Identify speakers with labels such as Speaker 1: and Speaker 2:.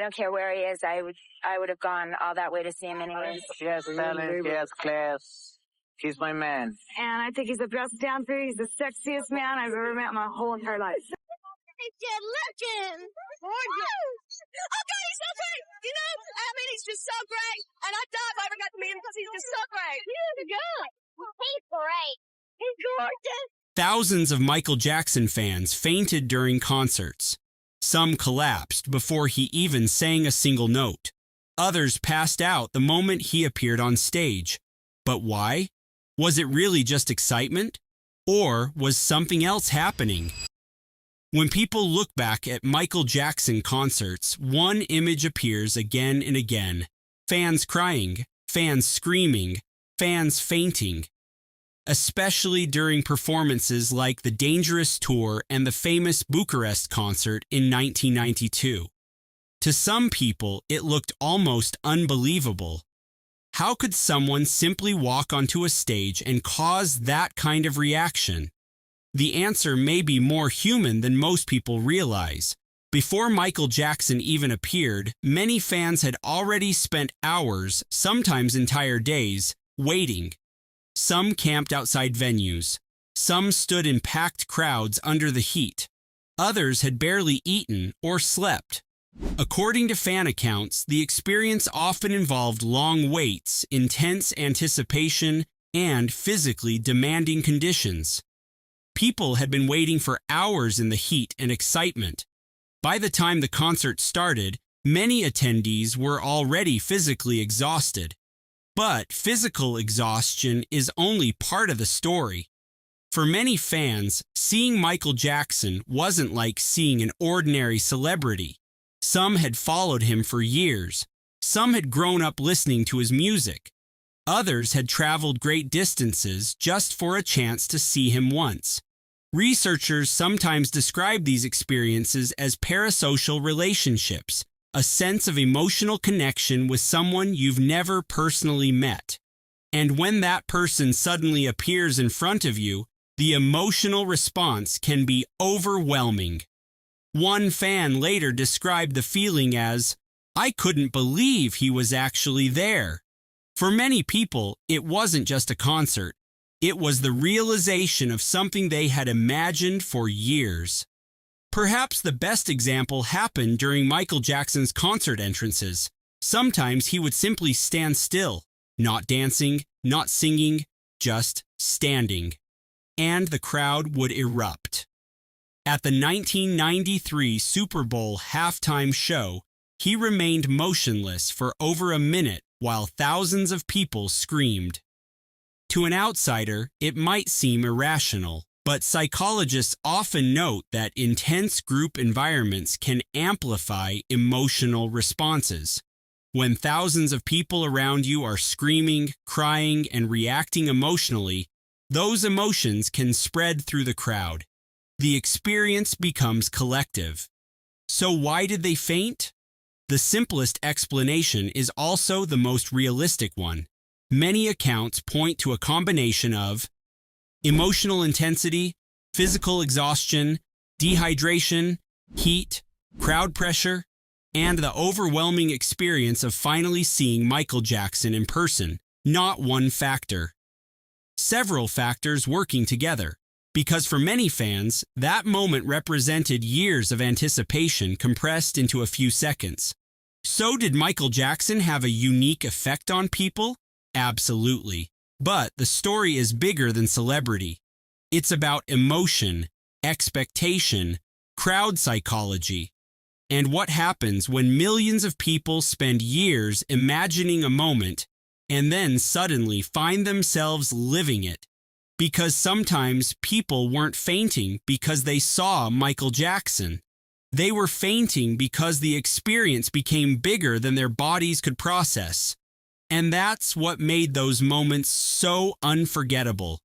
Speaker 1: don't care where he is. I would have gone all that way to see him anyways.
Speaker 2: She has talent, she has class. He's my man.
Speaker 1: And I think he's the best dancer. He's the sexiest man I've ever met in my whole entire life.
Speaker 3: He's a legend. Oh, God, he's so great. You know, I mean, he's just so great. And I'd die if I ever got to meet him because he's just so great. He's good. He's great. He's gorgeous.
Speaker 4: Thousands of Michael Jackson fans fainted during concerts. Some collapsed before he even sang a single note. Others passed out the moment he appeared on stage. But why? Was it really just excitement? Or was something else happening? When people look back at Michael Jackson concerts, one image appears again and again. Fans crying, fans screaming, fans fainting. Especially during performances like the Dangerous Tour and the famous Bucharest concert in 1992. To some people, it looked almost unbelievable. How could someone simply walk onto a stage and cause that kind of reaction? The answer may be more human than most people realize. Before Michael Jackson even appeared, many fans had already spent hours, sometimes entire days, waiting. Some camped outside venues. Some stood in packed crowds under the heat. Others had barely eaten or slept. According to fan accounts, the experience often involved long waits, intense anticipation, and physically demanding conditions. People had been waiting for hours in the heat and excitement. By the time the concert started, many attendees were already physically exhausted. But physical exhaustion is only part of the story. For many fans, seeing Michael Jackson wasn't like seeing an ordinary celebrity. Some had followed him for years. Some had grown up listening to his music. Others had traveled great distances just for a chance to see him once. Researchers sometimes describe these experiences as parasocial relationships, a sense of emotional connection with someone you've never personally met. And when that person suddenly appears in front of you, the emotional response can be overwhelming. One fan later described the feeling as, "I couldn't believe he was actually there." For many people, it wasn't just a concert. It was the realization of something they had imagined for years. Perhaps the best example happened during Michael Jackson's concert entrances. Sometimes he would simply stand still, not dancing, not singing, just standing. And the crowd would erupt. At the 1993 Super Bowl halftime show, he remained motionless for over a minute while thousands of people screamed. To an outsider, it might seem irrational. But psychologists often note that intense group environments can amplify emotional responses. When thousands of people around you are screaming, crying, and reacting emotionally, those emotions can spread through the crowd. The experience becomes collective. So why did they faint? The simplest explanation is also the most realistic one. Many accounts point to a combination of emotional intensity, physical exhaustion, dehydration, heat, crowd pressure, and the overwhelming experience of finally seeing Michael Jackson in person, not one factor. Several factors working together, because for many fans, that moment represented years of anticipation compressed into a few seconds. So did Michael Jackson have a unique effect on people? Absolutely. But the story is bigger than celebrity. It's about emotion, expectation, crowd psychology, and what happens when millions of people spend years imagining a moment and then suddenly find themselves living it. Because sometimes people weren't fainting because they saw Michael Jackson. They were fainting because the experience became bigger than their bodies could process. And that's what made those moments so unforgettable.